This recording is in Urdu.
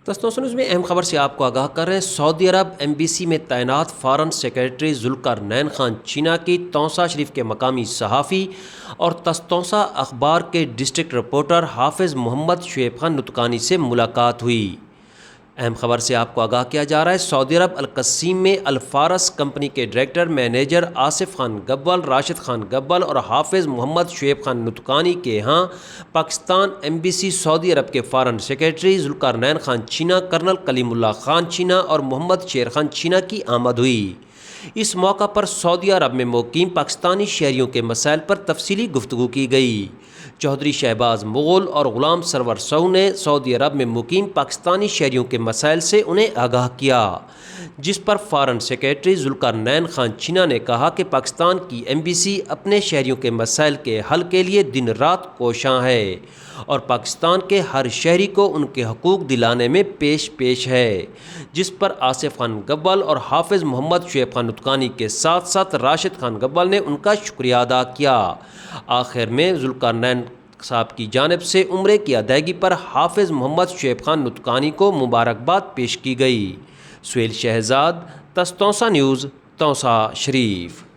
تستوسن نیوز میں اہم خبر سے آپ کو آگاہ کر رہے ہیں۔ سعودی عرب ایمبیسی میں تعینات فارن سیکرٹری ذوالقرنین خان چینا کی تونسا شریف کے مقامی صحافی اور تستوسا اخبار کے ڈسٹرکٹ رپورٹر حافظ محمد شعیب خان نطقانی سے ملاقات ہوئی۔ اہم خبر سے آپ کو آگاہ کیا جا رہا ہے۔ سعودی عرب القصیم میں الفارس کمپنی کے ڈائریکٹر مینیجر آصف خان گبل، راشد خان گبل اور حافظ محمد شعیب خان نطقانی کے ہاں پاکستان ایمبیسی سعودی عرب کے foreign secretary Zulqarnain Khan Chheena, colonel Kaleem Ullah Khan Chheena اور محمد شیر خان چینا کی آمد ہوئی۔ اس موقع پر سعودی عرب میں مقیم پاکستانی شہریوں کے مسائل پر تفصیلی گفتگو کی گئی۔ چودھری شہباز مغل اور غلام سرور سو نے سعودی عرب میں مقیم پاکستانی شہریوں کے مسائل سے انہیں آگاہ کیا، جس پر فارن سیکرٹری ذوالقرنین خان چینا نے کہا کہ پاکستان کی ایمبیسی اپنے شہریوں کے مسائل کے حل کے لیے دن رات کوشاں ہے اور پاکستان کے ہر شہری کو ان کے حقوق دلانے میں پیش ہے، جس پر آصف خان گبل اور حافظ محمد شعیب خان نطقانی کے ساتھ ساتھ راشد خان گبل نے ان کا شکریہ ادا کیا۔ آخر میں ذوالقرنین صاحب کی جانب سے عمرے کی ادائیگی پر حافظ محمد شعیب خان نطقانی کو مبارکباد پیش کی گئی۔ سہیل شہزاد، تستوسا نیوز، تونسا شریف۔